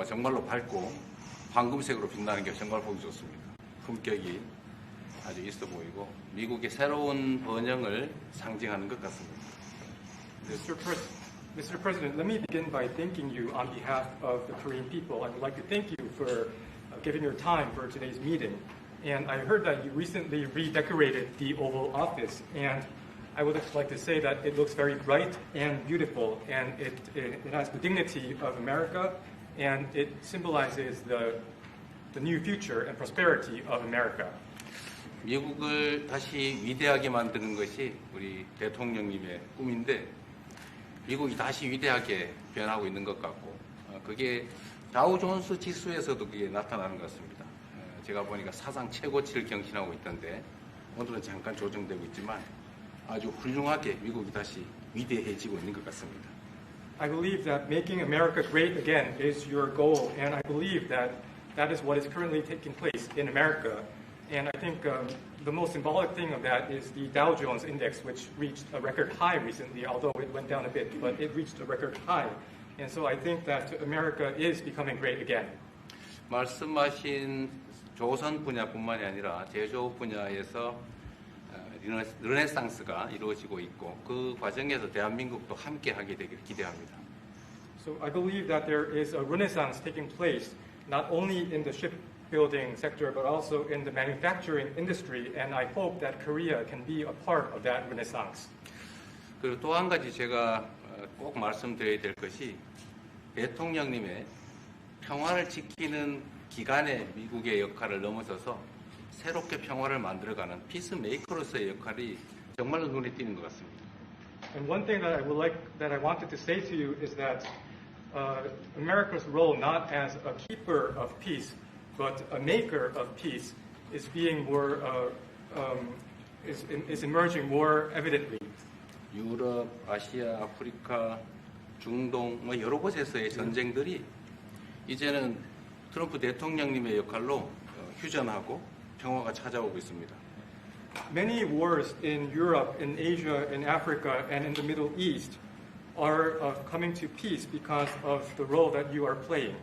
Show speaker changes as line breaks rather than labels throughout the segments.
정말로 밝고 황금색으로 빛나는 게 정말 보기 좋습니다. 품격이 아주 있어 보이고 미국의 새로운 번영을 상징하는 것 같습니다.
Mr. President, let me begin by thanking you on behalf of the Korean people. I would like to thank you for giving your time for today's meeting. And I heard that you recently redecorated the Oval Office, and I would like to say that it looks very bright and beautiful, and it has the dignity of America, and it symbolizes the new future and prosperity of America.
미국을 다시 위대하게 만드는 것이 우리 대통령님의 꿈인데 미국이 다시 위대하게 변하고 있는 것 같고 그게 다우존스 지수에서도 그게 나타나는 것 같습니다. 제가 보니까 사상 최고치를 경신하고 있던데 오늘은 잠깐 조정되고 있지만 아주 훌륭하게 미국이 다시 위대해지고 있는 것 같습니다.
I believe that making America great again is your goal, and I believe that that is what is currently taking place in America. And I think the most symbolic thing of that is the Dow Jones Index, which reached a record high recently, although it went down a bit, but it reached a record high. And so I think that America is becoming great again.
말씀하신 조선 분야뿐만이 아니라 제조 분야에서 르네상스가 이루어지고 있고 그 과정에서 대한민국도 함께하게 되길 기대합니다.
So I believe that there is a renaissance taking place not only in the shipbuilding sector but also in the manufacturing industry, and I hope that Korea can be a part of that renaissance.
그리고 또 한 가지 제가 꼭 말씀드려야 될 것이 대통령님의 평화를 지키는 기간의 미국의 역할을 넘어서서 새롭게 평화를 만들어가는 피스메이커로서의 역할이 정말로 눈에 띄는 것 같습니다.
And one thing that I wanted to say to you is that America's role not as a keeper of peace, but a maker of peace, is being more is emerging more evidently.
유럽, 아시아, 아프리카, 중동 뭐 여러 곳에서의 전쟁들이 이제는 트럼프 대통령님의 역할로 휴전하고 평화가 찾아오고 있습니다.
Many wars in Europe, in Asia, in Africa, and in the Middle East are coming to peace because of the role that you are playing.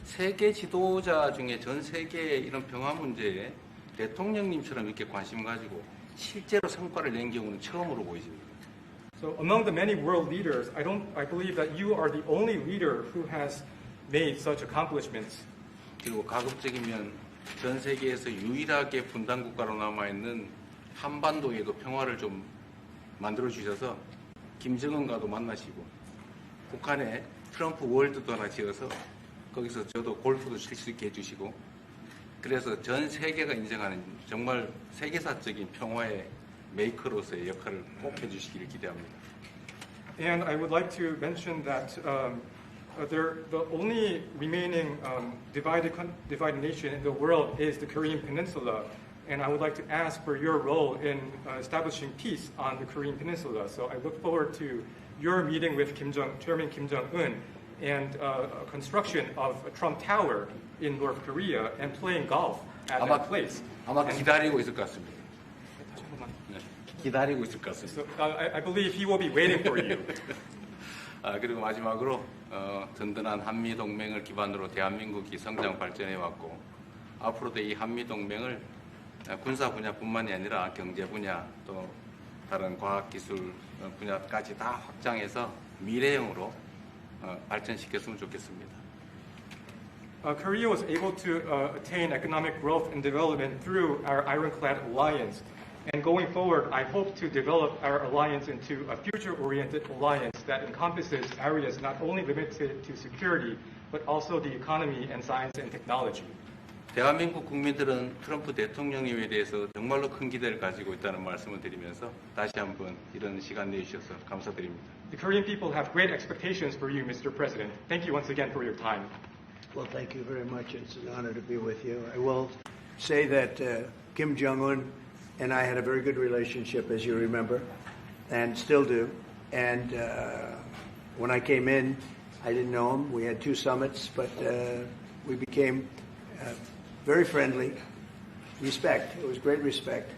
세계 지도자 중에 전 세계의 이런 평화 문제에 대통령님처럼 이렇게 관심 가지고 실제로 성과를 낸 경우는 처음으로 보이십니다.
So among the many world leaders, I believe that you are the only leader who has made such accomplishments.
그리고 가급적이면 전 세계에서 유일하게 분단 국가로 남아 있는 한반도에도 평화를 좀 만들어 주셔서 김정은과도 만나시고 북한에 트럼프 월드도 하나 지어서 거기서 저도 골프도 칠 수 있게 해주시고 그래서 전 세계가 인정하는 정말 세계사적인 평화의 메이커로서의 역할을 꼭 해주시기를 기대합니다.
And I would like to mention that the only remaining divided nation in the world is the Korean Peninsula, and I would like to ask for your role in establishing peace on the Korean Peninsula. So I look forward to your meeting with Chairman Kim Jong-un and construction of a Trump Tower in North Korea and playing golf at that place.
아마 기다리고 있을 것 같습니다. 네, 기다리고 있을 것 같습니다.
So I believe he will be waiting for you.
그리고 마지막으로 든든한 한미 동맹을 기반으로 대한민국이 성장 발전해 왔고 앞으로도 이 한미 동맹을 군사 분야뿐만이 아니라 경제 분야 또 다른 과학 기술 분야까지 다 확장해서 미래형으로 발전시켰으면 좋겠습니다.
Korea was able to attain economic growth and development through our ironclad alliance. And going forward, I hope to develop our alliance into a future-oriented alliance that encompasses areas not only limited to security, but also the economy and science and technology.
대한민국 국민들은 트럼프 대통령님에 대해서 정말로 큰 기대를 가지고 있다는 말씀을 드리면서 다시 한번 이런 시간 내주셔서 감사드립니다.
The Korean people have great expectations for you, Mr. President. Thank you once again for your time.
Well, thank you very much. It's an honor to be with you. I will say that Kim Jong-un and I had a very good relationship, as you remember, and still do. And when I came in, I didn't know him. We had 2 summits, but we became very friendly. Respect. It was great respect.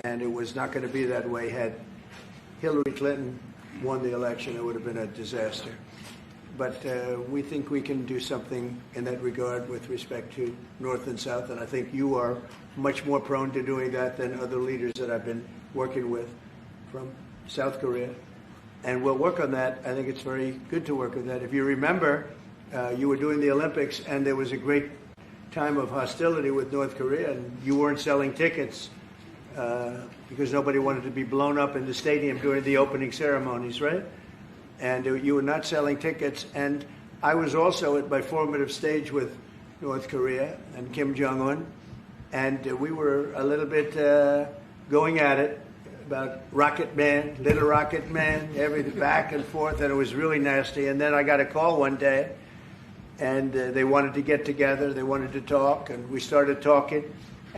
And it was not going to be that way had Hillary Clinton won the election. It would have been a disaster. but we think we can do something in that regard with respect to North and South, and I think you are much more prone to doing that than other leaders that I've been working with from South Korea. And we'll work on that. I think it's very good to work on that. If you remember, you were doing the Olympics, and there was a great time of hostility with North Korea, and you weren't selling tickets because nobody wanted to be blown up in the stadium during the opening ceremonies, right? And you were not selling tickets. And I was also at my formative stage with North Korea and Kim Jong-un, and we were a little bit going at it about Rocket Man, Little Rocket Man, everything back and forth, and it was really nasty. And then I got a call one day, and they wanted to get together, they wanted to talk, and we started talking.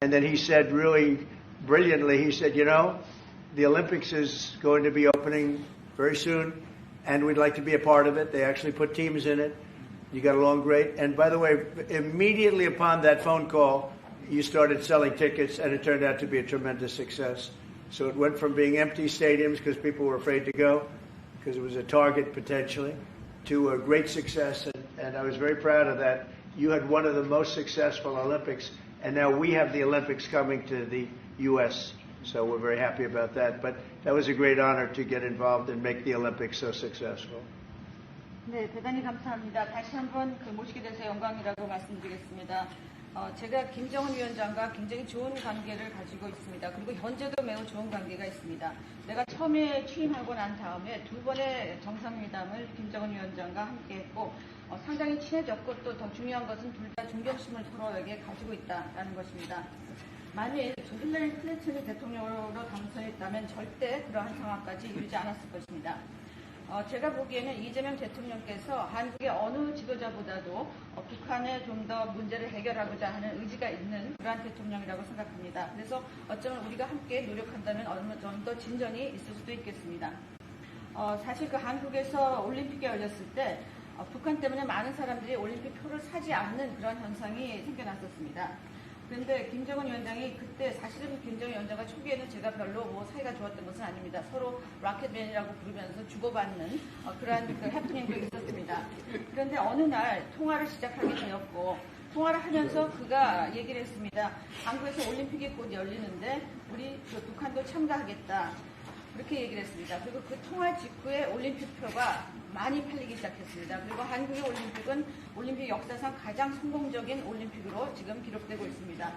And then he said really brilliantly, he said, you know, the Olympics is going to be opening very soon, and we'd like to be a part of it. They actually put teams in it. You got along great. And by the way, immediately upon that phone call, you started selling tickets, and it turned out to be a tremendous success. So it went from being empty stadiums because people were afraid to go, because it was a target potentially, to a great success. And I was very proud of that. You had one of the most successful Olympics, and now we have the Olympics coming to the U.S., so we're very happy about that. But that was a great honor to get involved and make the Olympics so successful.
네, 대단히 감사합니다. 다시 한번 모시게 돼서 영광이라고 말씀드리겠습니다. 제가 김정은 위원장과 굉장히 좋은 관계를 가지고 있습니다. 그리고 현재도 매우 좋은 관계가 있습니다. 내가 처음에 취임하고 난 다음에 두 번의 정상회담을 김정은 위원장과 함께 했고 상당히 친해졌고 또 더 중요한 것은 둘 다 존경심을 서로에게 가지고 있다는 것입니다. 만일 힐러리 클린턴이 대통령으로 당선했다면 절대 그러한 상황까지 이르지 않았을 것입니다. 제가 보기에는 이재명 대통령께서 한국의 어느 지도자보다도 북한에 좀 더 문제를 해결하고자 하는 의지가 있는 그러한 대통령이라고 생각합니다. 그래서 어쩌면 우리가 함께 노력한다면 어느 정도 진전이 있을 수도 있겠습니다. 사실 그 한국에서 올림픽이 열렸을 때 북한 때문에 많은 사람들이 올림픽 표를 사지 않는 그런 현상이 생겨났었습니다. 그런데 김정은 위원장이 그때 사실은 김정은 위원장과 초기에는 제가 별로 사이가 좋았던 것은 아닙니다. 서로 로켓맨이라고 부르면서 주고받는 그러한 그 해프닝도 있었습니다. 그런데 어느 날 통화를 시작하게 되었고 통화를 하면서 그가 얘기를 했습니다. 한국에서 올림픽이 곧 열리는데 우리 북한도 참가하겠다. 그렇게 얘기를 했습니다. 그리고 그 통화 직후에 올림픽표가 많이 팔리기 시작했습니다. 그리고 한국의 올림픽은 올림픽 역사상 가장 성공적인 올림픽으로 지금 기록되고 있습니다.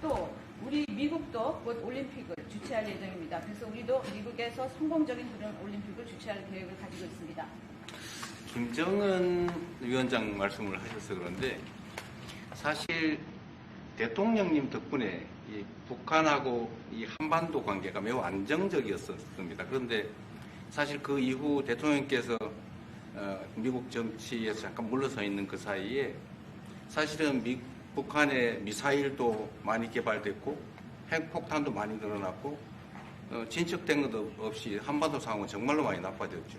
또 우리 미국도 곧 올림픽을 주최할 예정입니다. 그래서 우리도 미국에서 성공적인 그런 올림픽을 주최할 계획을 가지고 있습니다.
김정은 위원장 말씀을 하셔서 그런데 사실 대통령님 덕분에 이 북한하고 이 한반도 관계가 매우 안정적이었습니다. 그런데 사실 그 이후 대통령께서 미국 정치에서 잠깐 물러서 있는 그 사이에 사실은 북한의 미사일도 많이 개발됐고 핵폭탄도 많이 늘어났고 진척된 것도 없이 한반도 상황은 정말로 많이 나빠졌죠.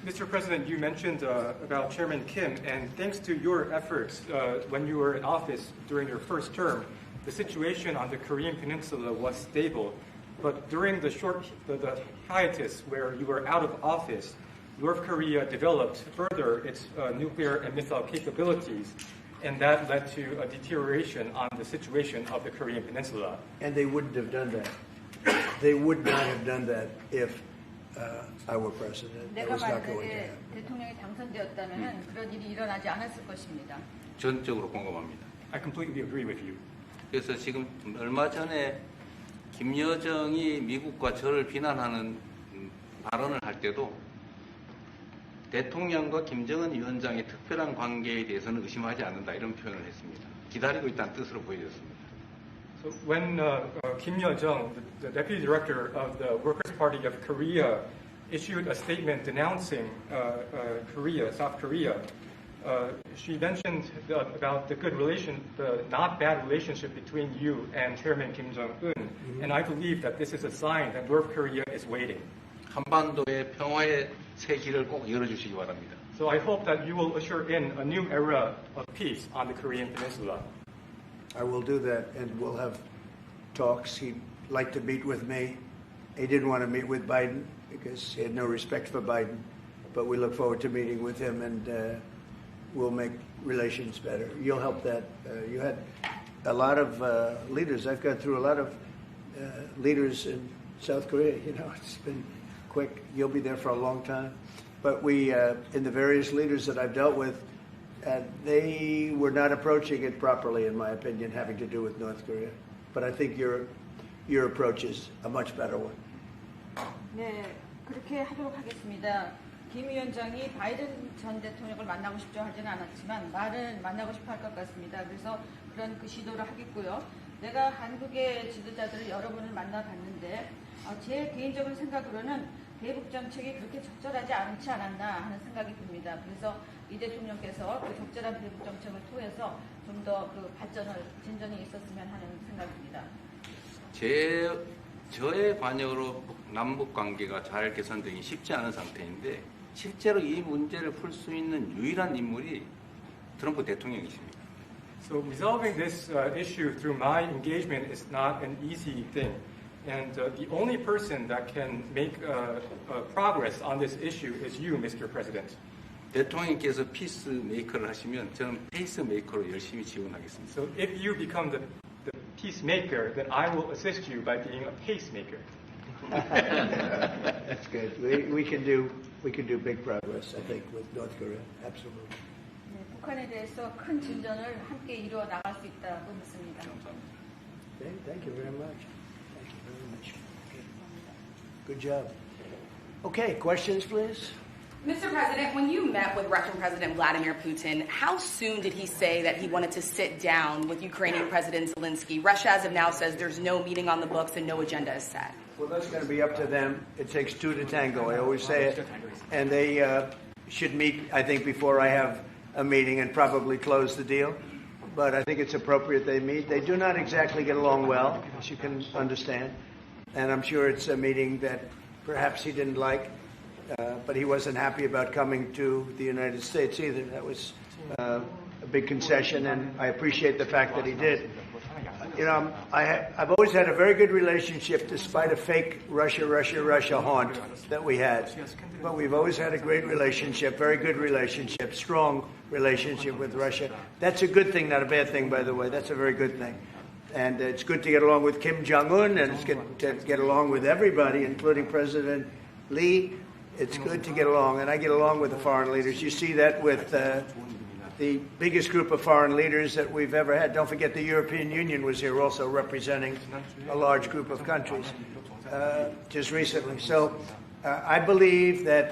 Mr. President, you mentioned about Chairman Kim, and thanks to your efforts when you were in office during your first term, the situation on the Korean Peninsula was stable. But during the hiatus where you were out of office, North Korea developed further its nuclear and missile capabilities, and that led to a deterioration on the situation of the Korean Peninsula.
And they wouldn't have done that. They would not have done that if I were president. That
내가
was not going to
만약에
happen.
대통령이 당선되었다면 그런 일이 일어나지 않았을 것입니다.
전적으로 공감합니다.
I completely agree with you.
그래서 지금 얼마 전에 김여정이 미국과 저를 비난하는 발언을 할 때도 대통령과 김정은 위원장의 특별한 관계에 대해서는 의심하지 않는다 이런 표현을 했습니다. 기다리고 있다는 뜻으로 보여졌습니다.
So when Kim Yo-jong, the deputy director of the Workers' Party of Korea, issued a statement denouncing South Korea, she mentioned about the not bad relationship between you and Chairman Kim Jong-un, and I believe that this is a sign that North Korea is waiting.
한반도의 평화의 새 길을 꼭 열어주시기 바랍니다.
So I hope that you will usher in a new era of peace on the Korean Peninsula.
I will do that, and we'll have talks. He'd like to meet with me. He didn't want to meet with Biden because he had no respect for Biden. but we look forward to meeting with him, and we'll make relations better. You'll help that. You had a lot of leaders. I've gone through a lot of leaders in South Korea. You know, it's been quick. You'll be there for a long time. But we, in the various leaders that I've dealt with, they were not approaching it properly, in my opinion, having to do with North Korea. But I think your approach is a much better one.
네, 그렇게 하도록 하겠습니다. 김 위원장이 바이든 전 대통령을 만나고 싶죠 하지는 않았지만 말은 만나고 싶어 할 것 같습니다. 그래서 그런 그 시도를 하겠고요. 내가 한국의 지도자들을 여러 분을 만나봤는데 제 개인적인 생각으로는 대북 정책이 그렇게 적절하지 않지 않았나 하는 생각이 듭니다. 그래서 이 대통령께서 그 적절한 대북 정책을 통해서 좀 더 그 진전이 있었으면 하는 생각입니다.
저의 관여로 남북 관계가 잘 개선되기 쉽지 않은 상태인데 실제로 이 문제를 풀 수 있는 유일한 인물이 트럼프 대통령이십니다.
So resolving this issue through my engagement is not an easy thing. And the only person that can make progress on this issue is you, Mr. President.
대통령께서 피스메이커를 하시면 저는 페이스메이커로 열심히 지원하겠습니다.
So if you become the peacemaker, then I will assist you by being a pacemaker.
That's good. We can do big progress, I think, with North Korea. Absolutely.
네, 북한에 대해서 큰 진전을 함께 이루어 나갈 수 있다고 믿습니다.
Okay, thank you very much. Thank you very much. Okay. Good job. Okay, questions, please.
Mr. President, when you met with Russian President Vladimir Putin, how soon did he say that he wanted to sit down with Ukrainian President Zelensky? Russia, as of now, says there's no meeting on the books and no agenda is set.
Well, that's going to be up to them. It takes two to tango. I always say it. And they should meet, I think, before I have a meeting and probably close the deal. But I think it's appropriate they meet. They do not exactly get along well, as you can understand. And I'm sure it's a meeting that perhaps he didn't like. But he wasn't happy about coming to the United States either. That was a big concession, and I appreciate the fact that he did. You know, I've always had a very good relationship, despite a fake Russia haunt that we had. But we've always had a great relationship, very good relationship, strong relationship with Russia. That's a good thing, not a bad thing, by the way. That's a very good thing. And it's good to get along with Kim Jong-un, and it's good to get along with everybody, including President Lee. It's good to get along, and I get along with the foreign leaders. You see that with the biggest group of foreign leaders that we've ever had. Don't forget the European Union was here also representing a large group of countries just recently. So I believe that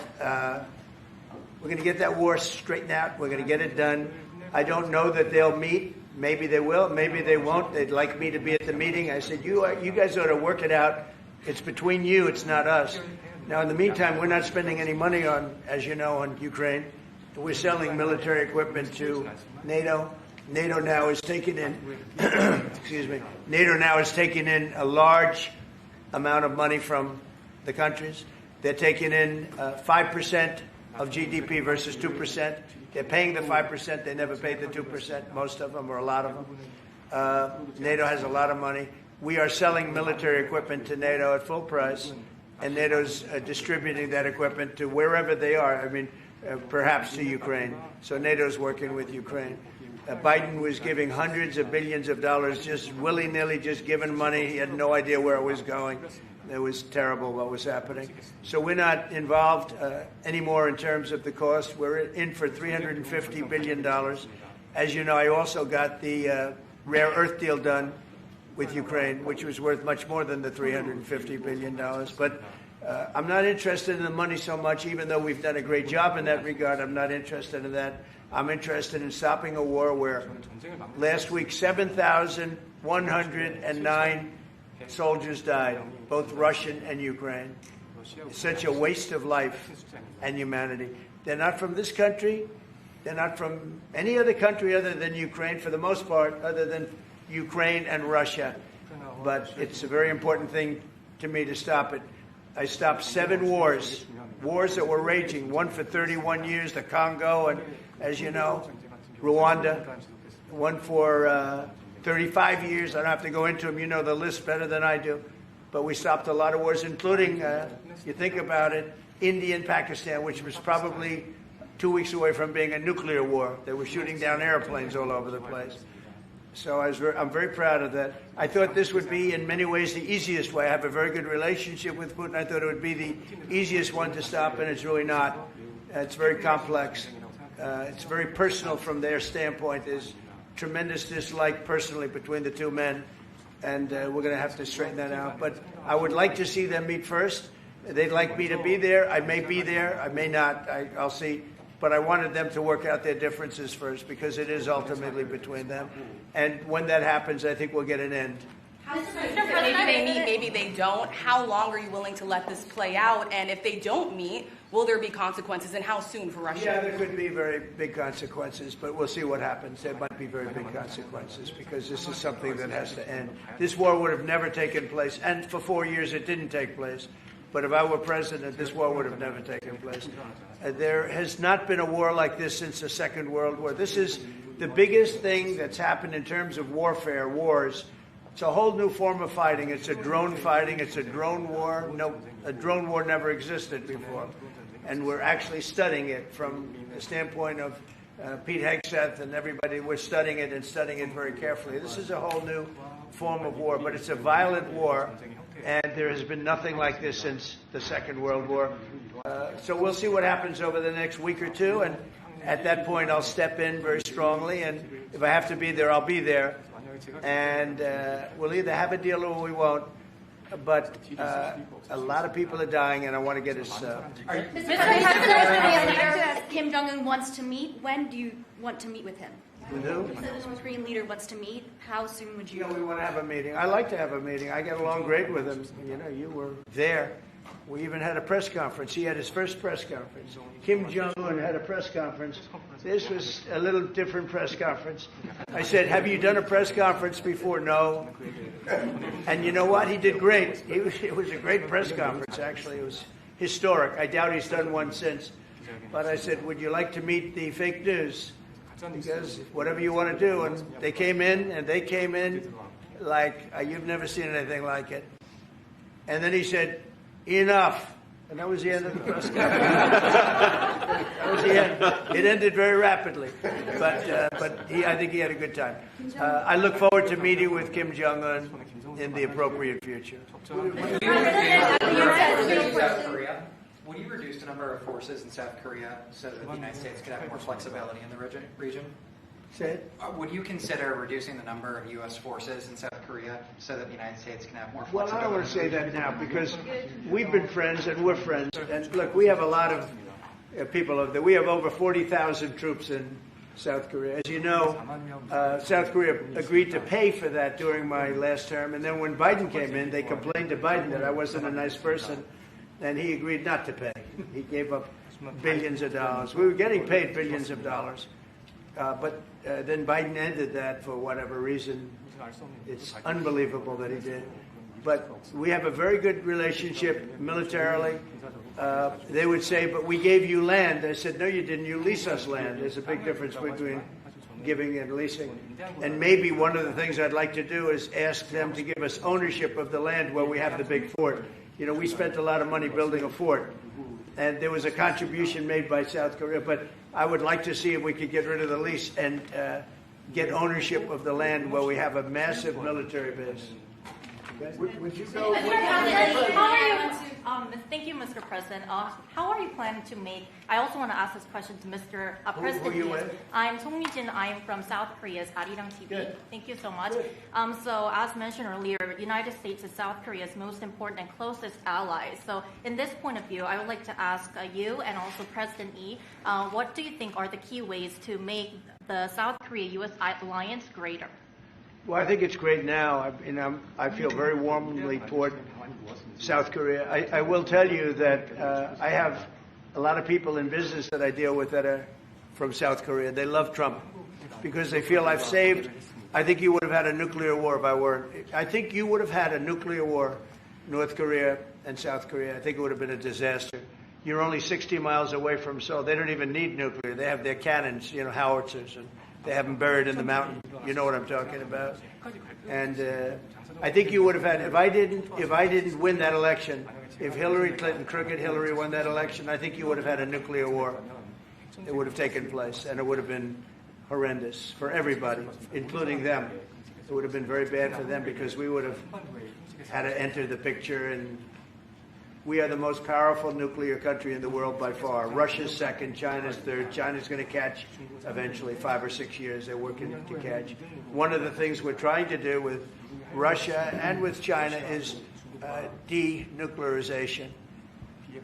we're going to get that war straightened out. We're going to get it done. I don't know that they'll meet. Maybe they will. Maybe they won't. They'd like me to be at the meeting. I said, you guys ought to work it out. It's between you. It's not us. Now, in the meantime, we're not spending any money on, as you know, on Ukraine. We're selling military equipment to NATO. NATO now is taking in, excuse me, NATO now is taking in a large amount of money from the countries. They're taking in 5% of GDP versus 2%. They're paying the 5%. They never paid the 2%, most of them, or a lot of them. NATO has a lot of money. We are selling military equipment to NATO at full price. And NATO's distributing that equipment to wherever they are. I mean, perhaps to Ukraine. So NATO's working with Ukraine. Biden was giving hundreds of billions of dollars, just willy-nilly, just giving money. He had no idea where it was going. It was terrible what was happening. So we're not involved anymore in terms of the cost. We're in for $350 billion. As you know, I also got the rare earth deal done with Ukraine, which was worth much more than the $350 billion. But I'm not interested in the money so much, even though we've done a great job in that regard. I'm not interested in that. I'm interested in stopping a war where last week 7,109 soldiers died, both Russian and Ukraine. It's such a waste of life and humanity. They're not from this country. They're not from any other country other than Ukraine, for the most part, other than Ukraine and Russia. But it's a very important thing to me to stop it. I stopped 7 wars that were raging, one for 31 years, the Congo, and as you know, Rwanda, one for 35 years. I don't have to go into them. You know the list better than I do. But we stopped a lot of wars, including, you think about it, India and Pakistan, which was probably 2 weeks away from being a nuclear war. They were shooting down airplanes all over the place. So I'm very proud of that. I thought this would be, in many ways, the easiest way. I have a very good relationship with Putin. I thought it would be the easiest one to stop, and it's really not. It's very complex. It's very personal from their standpoint. There's tremendous dislike personally between the two men, and we're going to have to straighten that out. But I would like to see them meet first. They'd like me to be there. I may be there. I may not. I'll see. But I wanted them to work out their differences first, because it is ultimately between them. And when that happens, I think we'll get an end.
Maybe they meet, maybe they don't. How long are you willing to let this play out? And if they don't meet, will there be consequences, and how soon for Russia?
Yeah, there could be very big consequences, but we'll see what happens. There might be very big consequences, because this is something that has to end. This war would have never taken place, and for 4 years it didn't take place. But if I were president, this war would have never taken place. There has not been a war like this since the Second World War. This is the biggest thing that's happened in terms of warfare, wars. It's a whole new form of fighting. It's a drone fighting. It's a drone war. No, a drone war never existed before. And we're actually studying it from the standpoint of Pete Hegseth and everybody. We're studying it and studying it very carefully. This is a whole new form of war, but it's a violent war. And there has been nothing like this since the Second World War. So we'll see what happens over the next week or two. And at that point, I'll step in very strongly. And if I have to be there, I'll be there. And we'll either have a deal or we won't. But a lot of people are dying, and I want to get us...
Mr. President, Kim Jong-un wants to meet. When do you want to meet with him?
With who?
So the North Korean leader wants to meet. How soon would you?
You know, we want to have a meeting. I like to have a meeting. I get along great with him. You know, you were there. We even had a press conference. He had his first press conference. Kim Jong-un had a press conference. This was a little different press conference. I said, have you done a press conference before? No. And you know what? He did great. It was a great press conference, actually. It was historic. I doubt he's done one since. But I said, would you like to meet the fake news? Because whatever you want to do. And they came in like you've never seen anything like it. And then he said, enough. And that was the end of the press conference. That was the end. It ended very rapidly. But I think he had a good time. I look forward to meeting with Kim Jong-un in the appropriate future.
Would you reduce the number of forces in South Korea so that the United States could have more flexibility in the region?
Say it.
Would you consider reducing the number of U.S. forces in South Korea so that the United States can have more flexibility?
Well, I don't want to say that now, because we've been friends and we're friends. And look, we have a lot of people over there. We have over 40,000 troops in South Korea. As you know, South Korea agreed to pay for that during my last term. And then when Biden came in, they complained to Biden that I wasn't a nice person. And he agreed not to pay. He gave up billions of dollars. We were getting paid billions of dollars. But then Biden ended that for whatever reason. It's unbelievable that he did. But we have a very good relationship militarily. They would say, but we gave you land. I said, no, you didn't. You lease us land. There's a big difference between giving and leasing. And maybe one of the things I'd like to do is ask them to give us ownership of the land where we have the big fort. You know, we spent a lot of money building a fort, and there was a contribution made by South Korea, but I would like to see if we could get rid of the lease and get ownership of the land where we have a massive military base. Okay? Would you go?
Thank you, Mr. President. How are you planning to make? I also want to ask this question to Mr. President.
Who are you with?
I'm Song Mi-jin. I'm from South Korea's Arirang TV.
Good.
Thank you so much.
Good.
So, as mentioned earlier, the United States is South Korea's most important and closest ally. So, in this point of view, I would like to ask you and also President Lee, what do you think are the key ways to make the South Korea-U.S. alliance greater?
Well, I think it's great now. I feel very warmly toward South Korea. I will tell you that I have a lot of people in business that I deal with that are from South Korea. They love Trump because they feel I've saved. I think you would have had a nuclear war if I weren't. I think you would have had a nuclear war, North Korea and South Korea. I think it would have been a disaster. You're only 60 miles away from Seoul. They don't even need nuclear. They have their cannons, you know, howitzers and They have them buried in the mountain. You know what I'm talking about. And I think you would have had, if I didn't win that election, if Hillary Clinton, crooked Hillary, won that election, I think you would have had a nuclear war. It would have taken place, and it would have been horrendous for everybody, including them. It would have been very bad for them because we would have had to enter the picture, and we are the most powerful nuclear country in the world by far. Russia's second, China's third. China's going to catch eventually, 5 or 6 years. They're working to catch. One of the things we're trying to do with Russia and with China is denuclearization.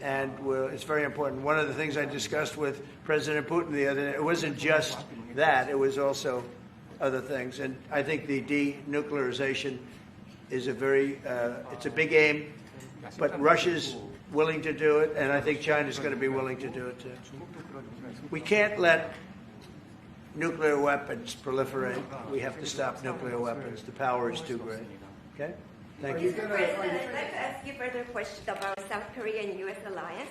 And it's very important. One of the things I discussed with President Putin the other day, it wasn't just that, it was also other things. And I think the denuclearization is it's a big aim, but Russia's willing to do it, and I think China's going to be willing to do it too. We can't let nuclear weapons proliferate. We have to stop nuclear weapons. The power is too great. Okay? Thank you.
Mr. President, I'd like to ask you further questions about South Korea and U.S. alliance.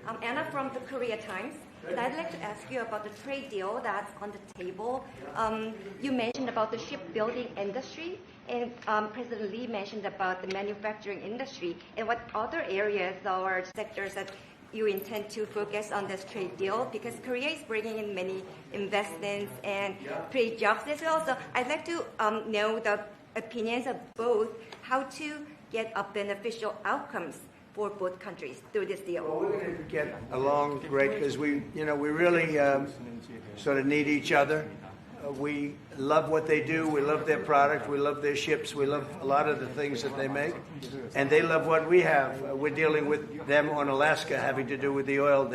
I'm Anna from the Korea Times, and I'd like to ask you about the trade deal that's on the table. You mentioned about the shipbuilding industry, and President Lee mentioned about the manufacturing industry. And what other areas or sectors that you intend to focus on this trade deal? Because Korea is bringing in many investments and create jobs as well. So I'd like to know the opinions of both, how to get a beneficial outcomes for both countries through this deal.
Well, we're going to get along great because we really sort of need each other. We love what they do. We love their product. We love their ships. We love a lot of the things that they make. And they love what we have. We're dealing with them on Alaska having to do with the oil.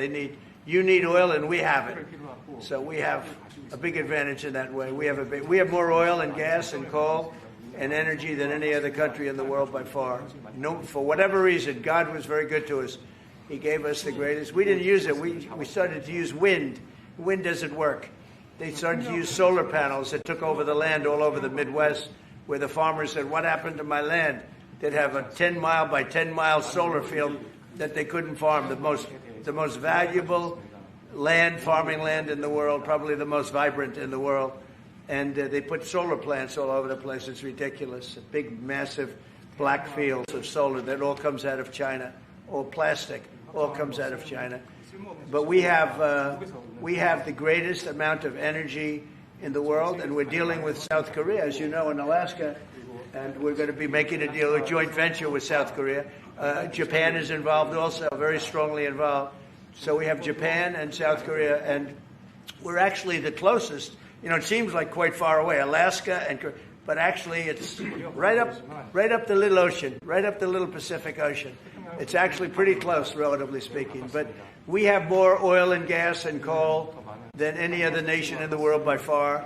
You need oil and we have it. So we have a big advantage in that way. We have more oil and gas and coal and energy than any other country in the world by far. No, for whatever reason, God was very good to us. He gave us the greatest. We didn't use it. We started to use wind. Wind doesn't work. They started to use solar panels that took over the land all over the Midwest, where the farmers said, what happened to my land? They'd have a 10-mile by 10-mile solar field that they couldn't farm, the most valuable farming land in the world, probably the most vibrant in the world. And they put solar plants all over the place. It's ridiculous. Big, massive black fields of solar that all comes out of China. All plastic, all comes out of China. But we have the greatest amount of energy in the world, and we're dealing with South Korea, as you know, in Alaska. And we're going to be making a deal, a joint venture with South Korea. Japan is involved also, very strongly involved. So we have Japan and South Korea, and we're actually the closest. It seems like quite far away, Alaska, but actually it's right up the little ocean, right up the little Pacific Ocean. It's actually pretty close, relatively speaking. But we have more oil and gas and coal than any other nation in the world by far,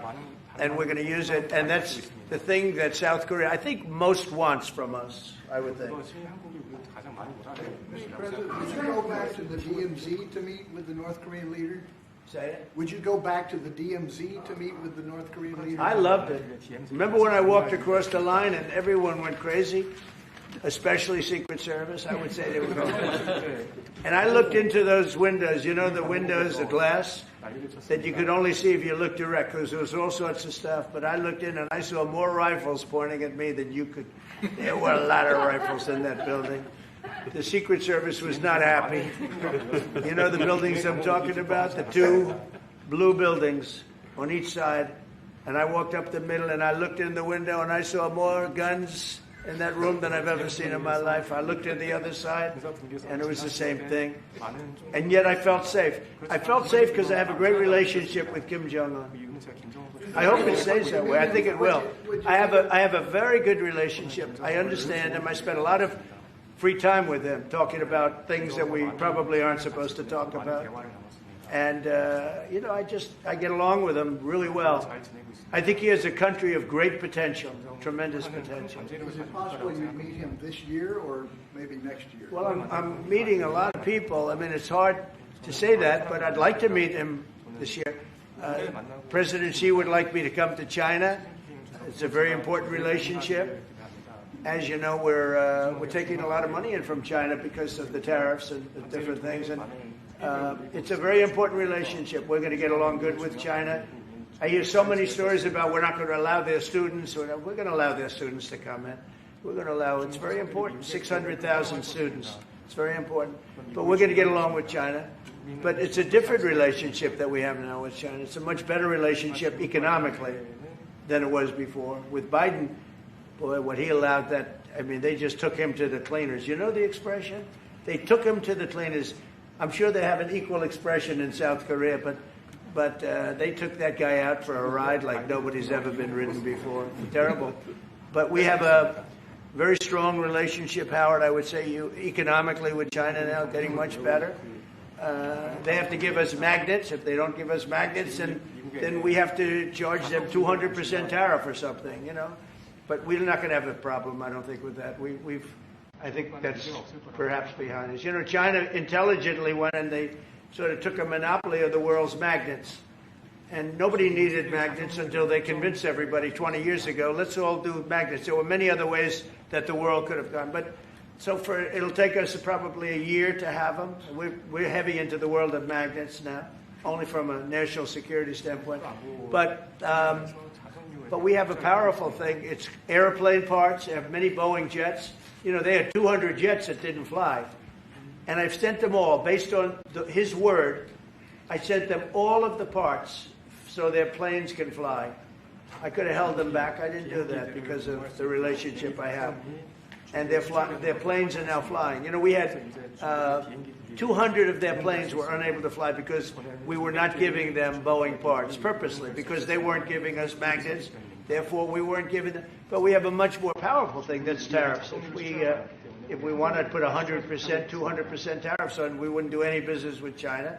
and we're going to use it. And that's the thing that South Korea, I think, most wants from us, I would think.
Mr. President, would you go back to the DMZ to meet with the North Korean leader?
Say it?
Would you go back to the DMZ to meet with the North Korean leader?
I loved it. Remember when I walked across the line and everyone went crazy? Especially Secret Service, I would say they were going crazy. And I looked into those windows, the windows, the glass, that you could only see if you looked direct, because there was all sorts of stuff. But I looked in and I saw more rifles pointing at me than you could. There were a lot of rifles in that building. The Secret Service was not happy. You know the buildings I'm talking about? The two blue buildings on each side. And I walked up the middle and I looked in the window and I saw more guns in that room than I've ever seen in my life. I looked at the other side and it was the same thing. And yet I felt safe. I felt safe because I have a great relationship with Kim Jong-un. I hope it stays that way. I think it will. I have a very good relationship. I understand him. I spent a lot of free time with him, talking about things that we probably aren't supposed to talk about. And, I get along with him really well. I think he has a country of great potential, tremendous potential.
Is it possible you meet him this year or maybe next year?
Well, I'm meeting a lot of people. I mean, it's hard to say that, but I'd like to meet him this year. President Xi would like me to come to China. It's a very important relationship. As you know, we're taking a lot of money in from China because of the tariffs and the different things. And it's a very important relationship. We're going to get along good with China. I hear so many stories about we're not going to allow their students. We're going to allow their students to come in. We're going to allow. It's very important. 600,000 students. It's very important. But we're going to get along with China. But it's a different relationship that we have now with China. It's a much better relationship economically than it was before. With Biden, boy, what he allowed that, I mean, they just took him to the cleaners. You know the expression? They took him to the cleaners. I'm sure they have an equal expression in South Korea, but they took that guy out for a ride like nobody's ever been ridden before. Terrible. But we have a very strong relationship, Howard, I would say, economically with China now, getting much better. They have to give us magnets. If they don't give us magnets, then we have to charge them 200% tariff or something, you know. But we're not going to have a problem, I don't think, with that. I think that's perhaps behind us. You know, China intelligently went and they sort of took a monopoly of the world's magnets. And nobody needed magnets until they convinced everybody 20 years ago, let's all do magnets. There were many other ways that the world could have gone. But so it'll take us probably a year to have them. We're heavy into the world of magnets now, only from a national security standpoint. But we have a powerful thing. It's airplane parts. They have many Boeing jets. You know, they had 200 jets that didn't fly. And I've sent them all, based on his word, I sent them all of the parts so their planes can fly. I could have held them back. I didn't do that because of the relationship I have. And their planes are now flying. You know, we had 200 of their planes were unable to fly because we were not giving them Boeing parts purposely, because they weren't giving us magnets. Therefore, we weren't giving them. But we have a much more powerful thing, that's tariffs. If we wanted to put 100%, 200% tariffs on, we wouldn't do any business with China.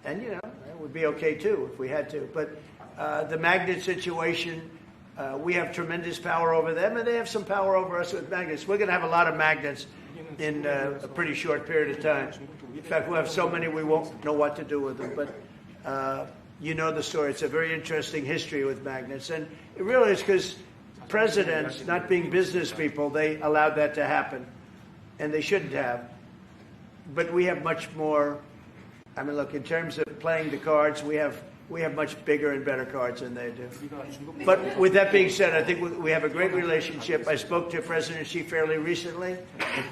And, you know, it would be okay, too, if we had to. But the magnet situation, we have tremendous power over them, and they have some power over us with magnets. We're going to have a lot of magnets in a pretty short period of time. In fact, we'll have so many we won't know what to do with them. But you know the story. It's a very interesting history with magnets. And it really is because presidents, not being business people, they allowed that to happen. And they shouldn't have. But we have much more. I mean, look, in terms of playing the cards, we have much bigger and better cards than they do. But with that being said, I think we have a great relationship. I spoke to President Xi fairly recently,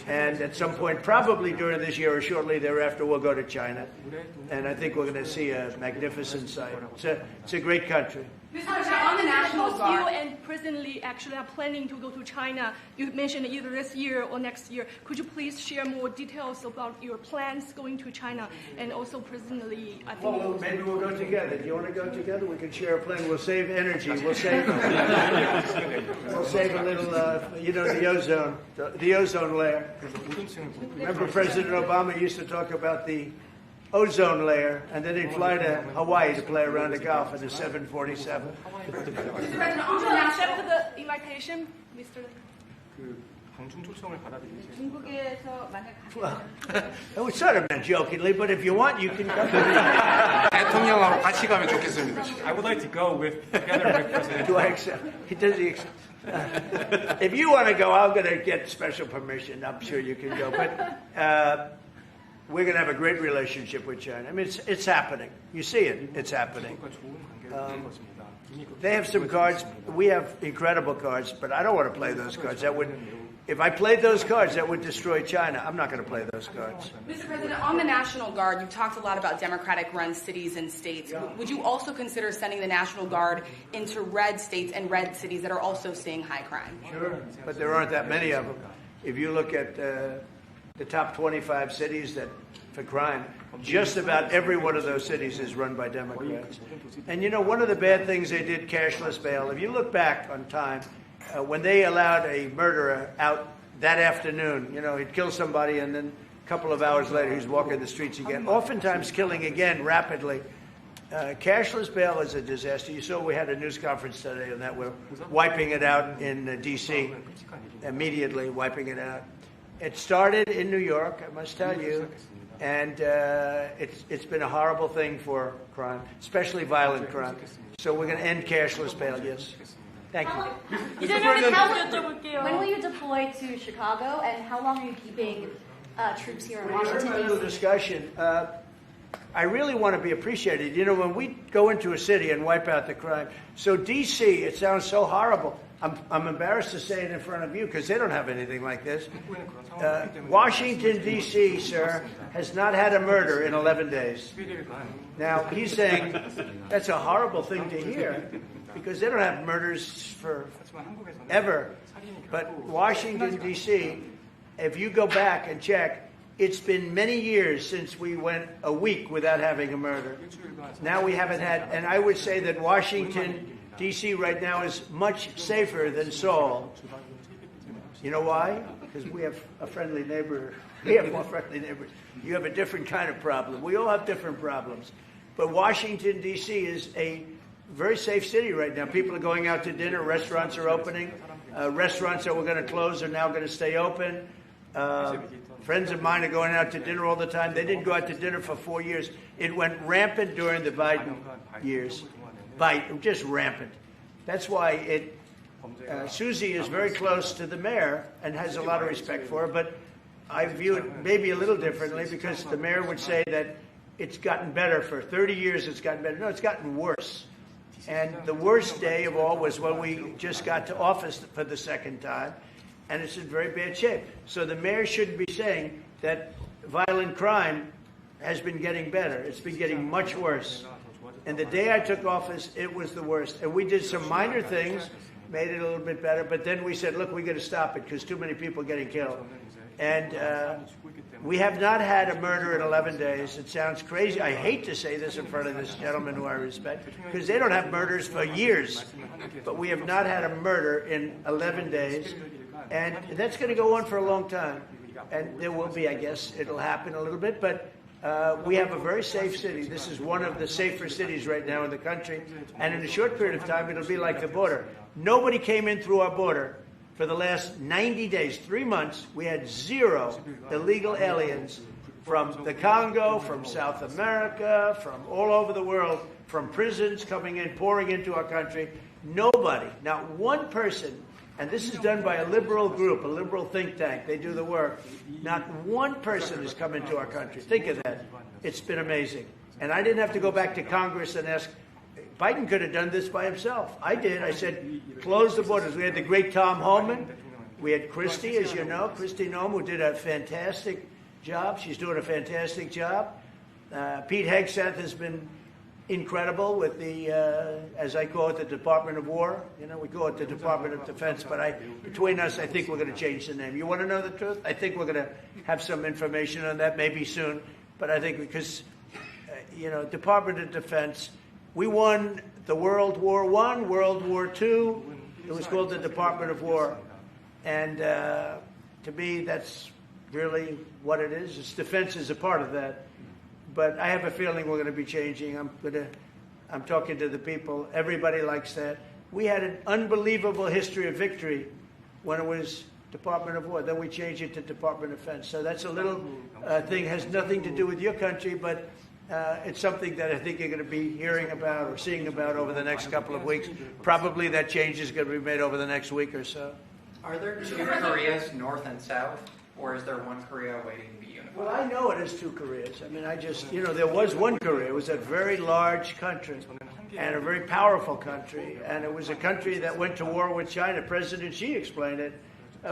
and at some point, probably during this year or shortly thereafter, we'll go to China. And I think we're going to see a magnificent sight. It's a great country.
On the National Guard, you and President Lee actually are planning to go to China. You mentioned either this year or next year. Could you please share more details about your plans going to China? And also, President Lee, I think.
Well, maybe we'll go together. Do you want to go together? We can share a plane. We'll save energy. We'll save a little, you know, the ozone layer. Remember, President Obama used to talk about the ozone layer, and then he'd fly to Hawaii to play around the Gulf in a 747.
Mr. President, would you accept the invitation, Mr.
중국에서 만약
Well, it was sort of meant jokingly, but if you want, you can go.
대통령하고 같이 가면 좋겠습니다.
I would like to go together with President.
Do I accept? Does he accept? If you want to go, I'm going to get special permission. I'm sure you can go. But we're going to have a great relationship with China. I mean, it's happening. You see it. It's happening. They have some cards. We have incredible cards, but I don't want to play those cards. If I played those cards, that would destroy China. I'm not going to play those cards.
Mr. President, on the National Guard, you've talked a lot about Democratic-run cities and states. Would you also consider sending the National Guard into red states and red cities that are also seeing high crime?
Sure, but there aren't that many of them. If you look at the top 25 cities for crime, just about every one of those cities is run by Democrats. And you know, one of the bad things they did, cashless bail, if you look back on time, when they allowed a murderer out that afternoon, you know, he'd kill somebody and then a couple of hours later he's walking the streets again, oftentimes killing again rapidly. Cashless bail is a disaster. You saw we had a news conference today on that. We're wiping it out in D.C., immediately wiping it out. It started in New York, I must tell you, and it's been a horrible thing for crime, especially violent crime. So we're going to end cashless bail, yes. Thank you.
When will you deploy to Chicago, and how long are you keeping troops here in
We're
Washington,
in a
D.C.?
discussion. I really want to be appreciated. You know, when we go into a city and wipe out the crime, so D.C., it sounds so horrible. I'm embarrassed to say it in front of you because they don't have anything like this. Washington, D.C., sir, has not had a murder in 11 days. Now, he's saying that's a horrible thing to hear because they don't have murders for ever. But Washington, D.C., if you go back and check, it's been many years since we went a week without having a murder. Now we haven't had, and I would say that Washington, D.C. right now is much safer than Seoul. You know why? Because we have a friendly neighbor. We have more friendly neighbors. You have a different kind of problem. We all have different problems. But Washington, D.C. is a very safe city right now. People are going out to dinner. Restaurants are opening. Restaurants that were going to close are now going to stay open. Friends of mine are going out to dinner all the time. They didn't go out to dinner for 4 years. It went rampant during the Biden years. Just rampant. That's why Susie is very close to the mayor and has a lot of respect for her, but I view it maybe a little differently because the mayor would say that it's gotten better for 30 years, it's gotten better. No, it's gotten worse. And the worst day of all was when we just got to office for the second time, and it's in very bad shape. So the mayor shouldn't be saying that violent crime has been getting better. It's been getting much worse. And the day I took office, it was the worst. And we did some minor things, made it a little bit better, but then we said, look, we got to stop it because too many people are getting killed. And we have not had a murder in 11 days. It sounds crazy. I hate to say this in front of this gentleman who I respect because they don't have murders for years. But we have not had a murder in 11 days. And that's going to go on for a long time. And there will be, I guess, it'll happen a little bit, but we have a very safe city. This is one of the safer cities right now in the country. And in a short period of time, it'll be like the border. Nobody came in through our border for the last 90 days, 3 months. We had 0 illegal aliens from the Congo, from South America, from all over the world, from prisons coming in, pouring into our country. Nobody, not one person, and this is done by a liberal group, a liberal think tank. They do the work. Not one person has come into our country. Think of that. It's been amazing. And I didn't have to go back to Congress and ask. Biden could have done this by himself. I did. I said, close the borders. We had the great Tom Homan. We had Christie, as you know, Christie Noem, who did a fantastic job. She's doing a fantastic job. Pete Hegseth has been incredible with the, as I call it, the Department of War. You know, we call it the Department of Defense, but between us, I think we're going to change the name. You want to know the truth? I think we're going to have some information on that maybe soon, but I think because, you know, Department of Defense, we won the World War I, World War II. It was called the Department of War. And to me, that's really what it is. Its defense is a part of that. But I have a feeling we're going to be changing. I'm talking to the people. Everybody likes that. We had an unbelievable history of victory when it was Department of War. Then we changed it to Department of Defense. So that's a little thing, has nothing to do with your country, but it's something that I think you're going to be hearing about or seeing about over the next couple of weeks. Probably that change is going to be made over the next week or so.
Are there 2 Koreas, North and South, or is there one Korea waiting to be unified?
Well, I know it is 2 Koreas. I mean, you know, there was one Korea. It was a very large country and a very powerful country. And it was a country that went to war with China. President Xi explained it.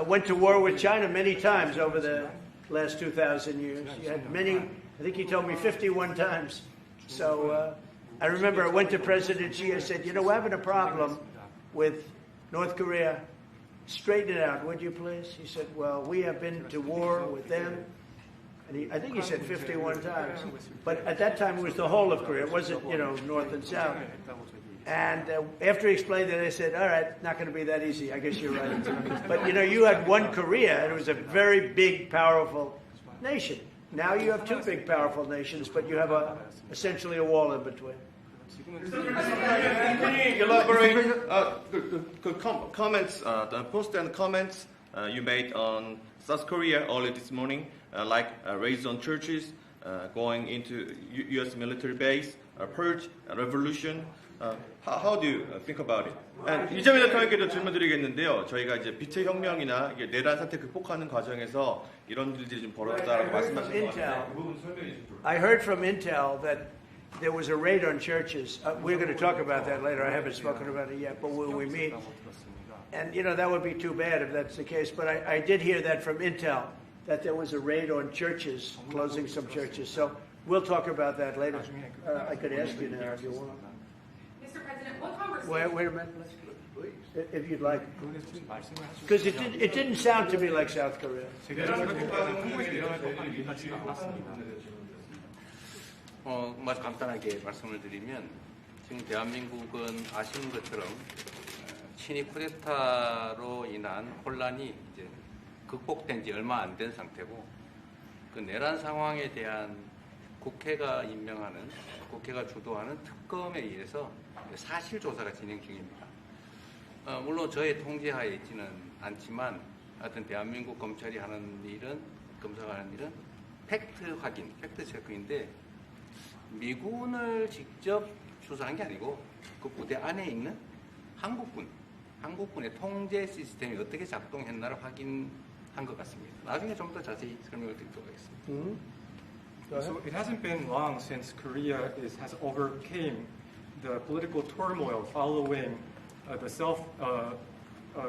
Went to war with China many times over the last 2,000 years. You had many, I think he told me 51 times. So I remember I went to President Xi. I said, you know, we're having a problem with North Korea. Straighten it out, would you please? He said, well, we have been to war with them. And I think he said 51 times. But at that time, it was the whole of Korea. It wasn't, you know, North and South. And after he explained it, I said, all right, not going to be that easy. I guess you're right. But, you know, you had one Korea, and it was a very big, powerful nation. Now you have 2 big, powerful nations, but you have essentially a wall in between.
Can you elaborate the comments, the post and comments you made on South Korea early this morning, like raids on churches, going into U.S. military base, purge, revolution, How do you think about it? 이재명 대통령께도 질문드리겠는데요. 저희가 이제 빛의 혁명이나 이게 내란 사태 극복하는 과정에서 이런 일들이 좀 벌어졌다라고 말씀하신 것 같은데 그 부분 설명해 주시죠.
I heard from Intel that there was a raid on churches. We're going to talk about that later. I haven't spoken about it yet, but when we meet, and that would be too bad if that's the case. But I did hear that from Intel that there was a raid on churches, closing some churches. So we'll talk about that later. I could ask you now if you want.
Mr. President, what conversation?
Wait a minute, if you'd like, because it didn't sound to me like South Korea.
아주 간단하게 말씀을 드리면 지금 대한민국은 아시는 것처럼 친위 쿠데타로 인한 혼란이 이제 극복된 지 얼마 안 된 상태고 그 내란 상황에 대한 국회가 임명하는 국회가 주도하는 특검에 의해서 사실 조사가 진행 중입니다. 물론 저의 통제하에 있지는 않지만 하여튼 대한민국 검찰이 하는 일은 검사가 하는 일은 팩트 확인, 팩트 체크인데 미군을 직접 수사한 게 아니고 그 부대 안에 있는 한국군의 통제 시스템이 어떻게 작동했나를 확인한 것 같습니다. 나중에 좀 더 자세히 설명을 드리도록 하겠습니다.
So it hasn't been long since Korea has overcame the political turmoil following the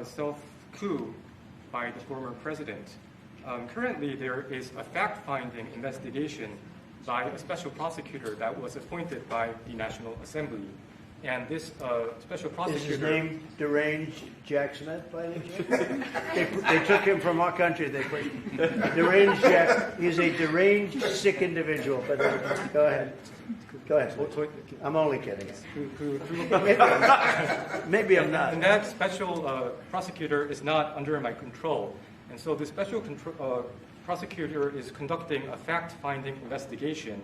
self-coup by the former president. Currently, there is a fact-finding investigation by a special prosecutor that was appointed by the National Assembly. And this special prosecutor...
Is his name Deranged Jack Smith, by any chance? They took him from our country. They put Deranged Jack. He's a deranged, sick individual. But go ahead. Go ahead. I'm only kidding. Maybe I'm not.
And that special prosecutor is not under my control. And so the special prosecutor is conducting a fact-finding investigation.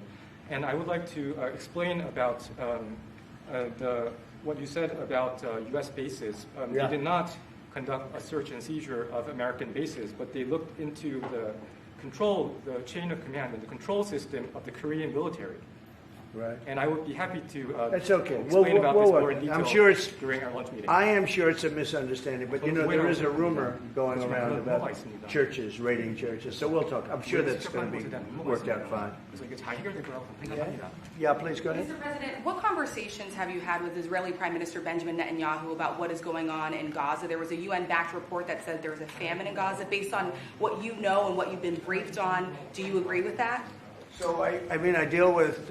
And I would like to explain about what you said about U.S. bases. They did not conduct a search and seizure of American bases, but they looked into the chain of command and the control system of the Korean military.
Right.
And I would be happy to
That's okay.
explain about this more in detail
I'm sure
during our lunch meeting.
I am sure it's a misunderstanding, but there is a rumor going around about churches, raiding churches. So we'll talk. I'm sure that's going to be worked out fine. Yeah, please go ahead.
Mr. President, what conversations have you had with Israeli Prime Minister Benjamin Netanyahu about what is going on in Gaza? There was a UN-backed report that said there was a famine in Gaza. Based on what you know and what you've been briefed on, do you agree with that?
So, I deal with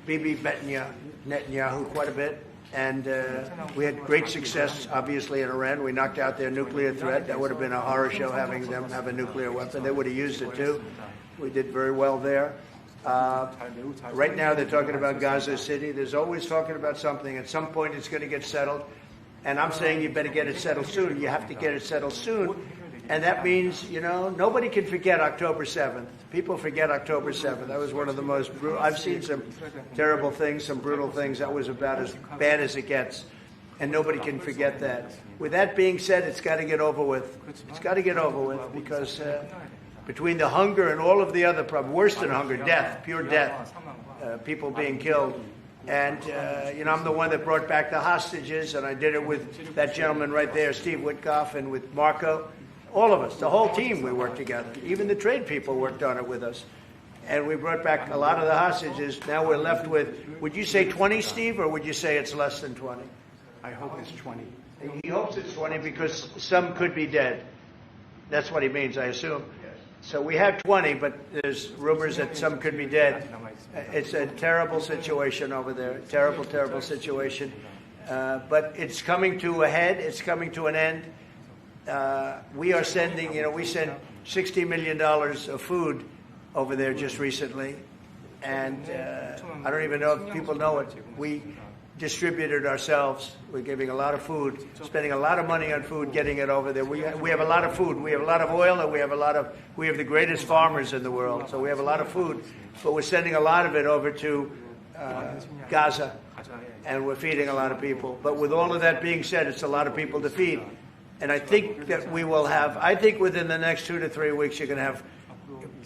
Bibi Netanyahu quite a bit, and we had great success, obviously, in Iran. We knocked out their nuclear threat. That would have been a horror show having them have a nuclear weapon. They would have used it, too. We did very well there. Right now, they're talking about Gaza City. There's always talking about something. At some point, it's going to get settled, and I'm saying you better get it settled soon. You have to get it settled soon. And that means, nobody can forget October 7th. People forget October 7th. That was one of the most brutal. I've seen some terrible things, some brutal things. That was about as bad as it gets. And nobody can forget that. With that being said, it's got to get over with. It's got to get over with because between the hunger and all of the other problems, worse than hunger, death, pure death, people being killed. And, I'm the one that brought back the hostages, and I did it with that gentleman right there, Steve Witkoff, and with Marco. All of us, the whole team, we worked together. Even the trade people worked on it with us. And we brought back a lot of the hostages. Now we're left with, would you say 20, Steve, or would you say it's less than 20?
I hope it's 20.
He hopes it's 20 because some could be dead. That's what he means, I assume. So we have 20, but there's rumors that some could be dead. It's a terrible situation over there. Terrible, terrible situation. But it's coming to a head. It's coming to an end. We are sending, we sent $60 million of food over there just recently. And I don't even know if people know it. We distributed ourselves. We're giving a lot of food, spending a lot of money on food, getting it over there. We have a lot of food. We have a lot of oil, and we have the greatest farmers in the world. So we have a lot of food, but we're sending a lot of it over to Gaza, and we're feeding a lot of people. But with all of that being said, it's a lot of people to feed. And I think that we will have, within the next 2 to 3 weeks, you're going to have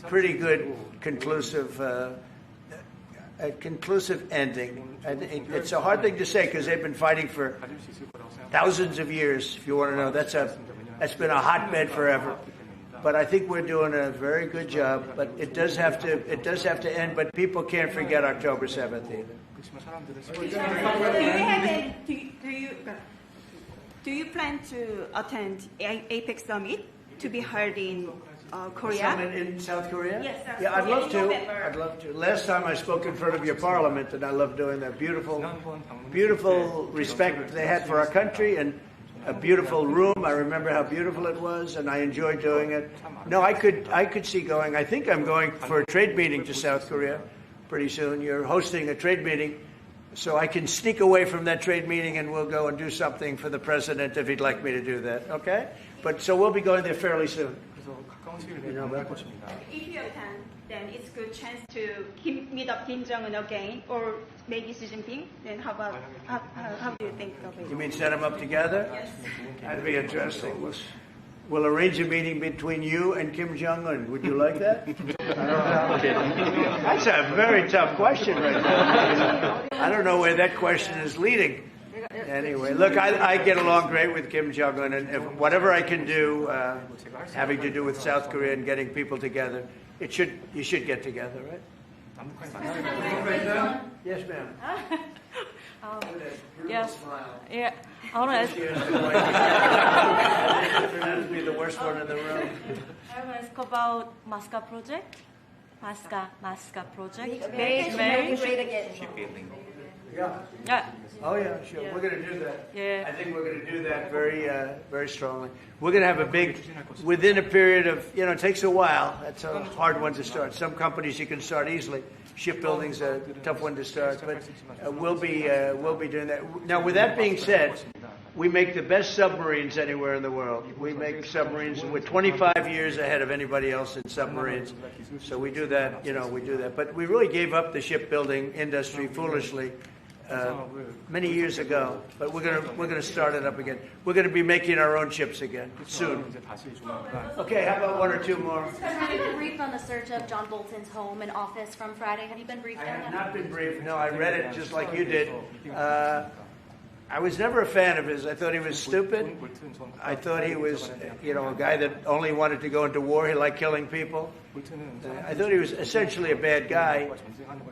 pretty good, conclusive a conclusive ending. And it's a hard thing to say because they've been fighting for thousands of years. If you want to know, that's been a hotbed forever. But I think we're doing a very good job. But it does have to end. But people can't forget October 7th either.
Do you plan to attend APEC summit to be held in Korea?
Summit in South Korea?
Yes, South
Yeah, I'd
Korea
love
in
to.
November.
I'd love to. Last time I spoke in front of your parliament, and I love doing that. Beautiful respect they had for our country, and a beautiful room. I remember how beautiful it was, and I enjoyed doing it. No, I could see going. I think I'm going for a trade meeting to South Korea pretty soon. You're hosting a trade meeting, so I can sneak away from that trade meeting, and we'll go and do something for the president if he'd like me to do that. Okay? But so we'll be going there fairly soon. You know about that?
If you attend, then it's a good chance to meet up Kim Jong-un again or maybe Xi Jinping. Then how do you think of it?
You mean set them up together?
Yes.
That'd be interesting. We'll arrange a meeting between you and Kim Jong-un. Would you like that? That's a very tough question right now. I don't know where that question is leading. Anyway, look, I get along great with Kim Jong-un, and if whatever I can do having to do with South Korea and getting people together, you should get together, right? Yes, ma'am.
Yes. Yeah. I want to ask.
That would be the worst one in the room.
I want to ask about Masca project. Masca project.
Very great again.
Yeah.
Oh yeah, sure. We're going to do that.
Yeah.
I think we're going to do that very strongly. We're going to have a big, within a period of, it takes a while. That's a hard one to start. Some companies you can start easily. Shipbuilding's a tough one to start, but we'll be doing that. Now, with that being said, we make the best submarines anywhere in the world. We make submarines. We're 25 years ahead of anybody else in submarines. So we do that. We do that. But we really gave up the shipbuilding industry foolishly. Many years ago, but we're gonna start it up again. We're gonna be making our own ships again soon. Okay, how about one or two more?
Have you been briefed on the search of John Bolton's home and office from Friday? Have you been briefed on that?
I have not been briefed. No, I read it just like you did. I was never a fan of his. I thought he was stupid. I thought he was, a guy that only wanted to go into war. He liked killing people. I thought he was essentially a bad guy,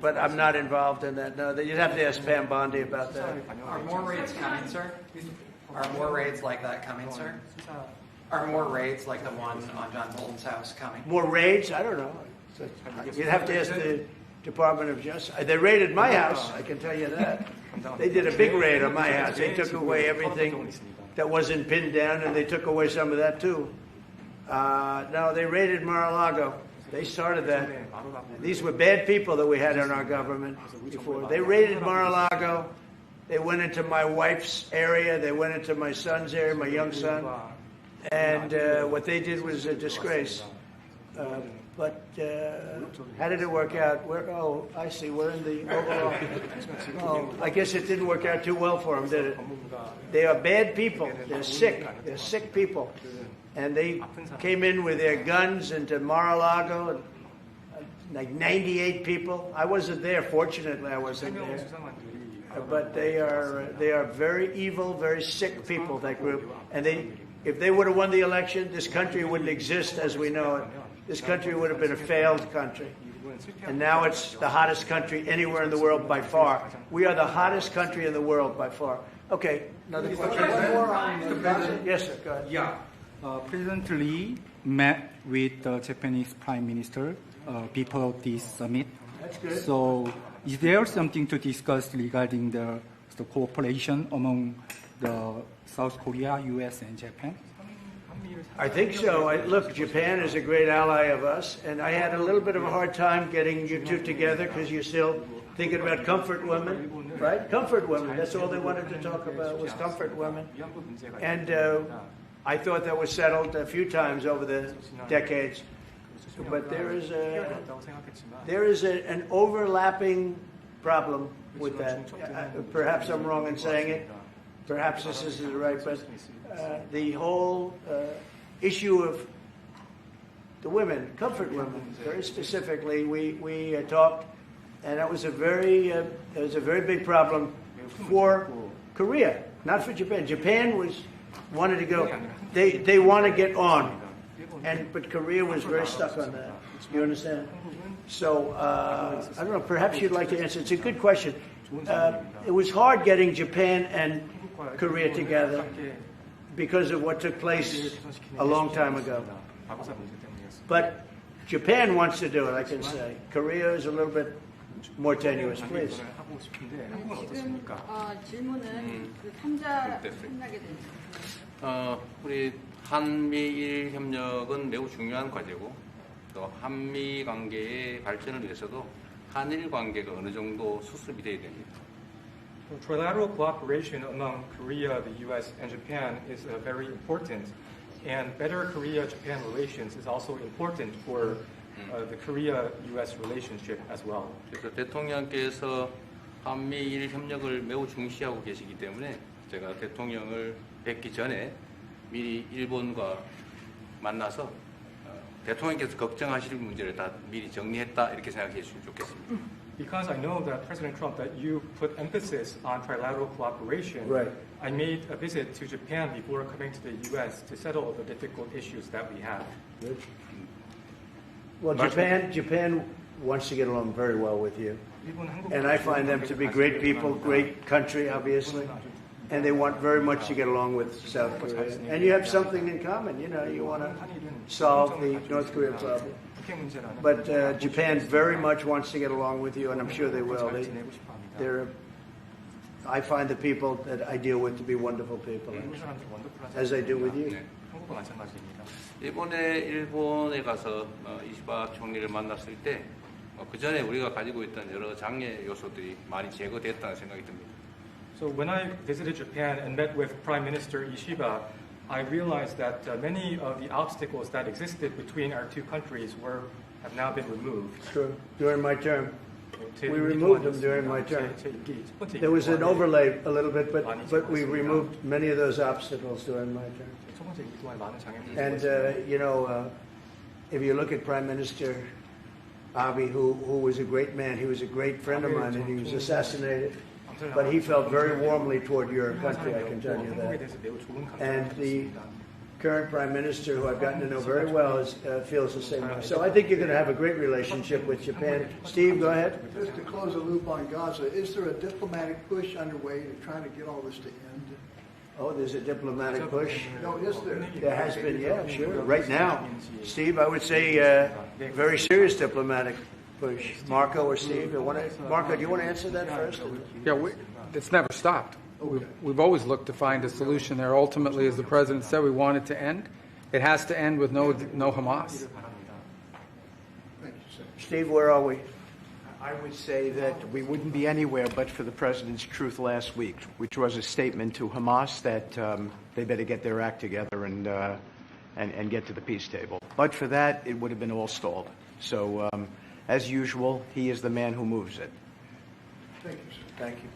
but I'm not involved in that. No, you'd have to ask Pam Bondi about that.
Are more raids coming, sir? Are more raids like that coming, sir? Are more raids like the one on John Bolton's house coming?
More raids? I don't know. You'd have to ask the Department of Justice. They raided my house, I can tell you that. They did a big raid on my house. They took away everything that wasn't pinned down, and they took away some of that, too. No, they raided Mar-a-Lago. They started that. These were bad people that we had in our government before. They raided Mar-a-Lago. They went into my wife's area. They went into my son's area, my young son. And what they did was a disgrace. But how did it work out? I see. We're in the overall. Oh, I guess it didn't work out too well for them, did it? They are bad people. They're sick. They're sick people. And they came in with their guns into Mar-a-Lago, and like 98 people. I wasn't there. Fortunately, I wasn't there. But they are very evil, very sick people, that group. And if they would have won the election, this country wouldn't exist as we know it. This country would have been a failed country. And now it's the hottest country anywhere in the world by far. We are the hottest country in the world by far. Okay, another question. Yes, sir, go ahead.
Yeah. President Lee met with the Japanese Prime Minister before this summit.
That's good.
So is there something to discuss regarding the cooperation among the South Korea, U.S., and Japan?
I think so. Look, Japan is a great ally of us, and I had a little bit of a hard time getting you two together because you're still thinking about comfort women, right? Comfort women. That's all they wanted to talk about was comfort women. And I thought that was settled a few times over the decades. But there is an overlapping problem with that. Perhaps I'm wrong in saying it. Perhaps this isn't right, but the whole issue of the women, comfort women, very specifically, we talked And that was a very big problem for Korea, not for Japan. Japan wanted to go. They want to get on, but Korea was very stuck on that. You understand? So I don't know. Perhaps you'd like to answer. It's a good question. It was hard getting Japan and Korea together because of what took place a long time ago. But Japan wants to do it, I can say. Korea is a little bit more tenuous, please.
지금 질문은 그 3자 협력에 대해서.
우리 한미일 협력은 매우 중요한 과제고 또 한미 관계의 발전을 위해서도 한일 관계가 어느 정도 수습이 돼야 됩니다.
Trilateral cooperation among Korea, the U.S., and Japan is very important, and better Korea-Japan relations is also important for the Korea-U.S. relationship as well.
그래서 대통령께서 한미일 협력을 매우 중시하고 계시기 때문에 제가 대통령을 뵙기 전에 미리 일본과 만나서 대통령께서 걱정하실 문제를 다 미리 정리했다 이렇게 생각해 주시면 좋겠습니다.
Because I know that President Trump, that you put emphasis on trilateral cooperation,
Right.
I made a visit to Japan before coming to the U.S. to settle the difficult issues that we have.
Well, Japan wants to get along very well with you, and I find them to be great people, great country, obviously, and they want very much to get along with South Korea. And you have something in common. You know, you want to solve the North Korea problem. But Japan very much wants to get along with you, and I'm sure they will. I find the people that I deal with to be wonderful people, as I do with you.
이번에 일본에 가서 이시바 총리를 만났을 때 그 전에 우리가 가지고 있던 여러 장애 요소들이 많이 제거됐다는 생각이 듭니다.
So when I visited Japan and met with Prime Minister Ishiba, I realized that many of the obstacles that existed between our two countries have now been removed.
True. During my term, we removed them during my term. There was an overlay a little bit, but we removed many of those obstacles during my term. And if you look at Prime Minister Abe, who was a great man, he was a great friend of mine, and he was assassinated. But he felt very warmly toward your country, I can tell you that. And the current Prime Minister, who I've gotten to know very well, feels the same way. So I think you're going to have a great relationship with Japan. Steve, go ahead.
Just to close the loop on Gaza, is there a diplomatic push underway to try to get all this to end?
Oh, there's a diplomatic push.
No, is there?
There has been, yeah, sure. Right now, Steve, I would say very serious diplomatic push. Marco or Steve? Marco, do you want to answer that first?
Yeah, it's never stopped. We've always looked to find a solution there. Ultimately, as the president said, we want it to end. It has to end with no Hamas.
Steve, where are we?
I would say that we wouldn't be anywhere but for the president's truth last week, which was a statement to Hamas that they better get their act together and get to the peace table. But for that, it would have been all stalled. So, as usual, he is the man who moves it.
Thank you, sir. Thank you.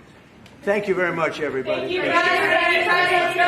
Thank you very much, everybody.
Thank you, President.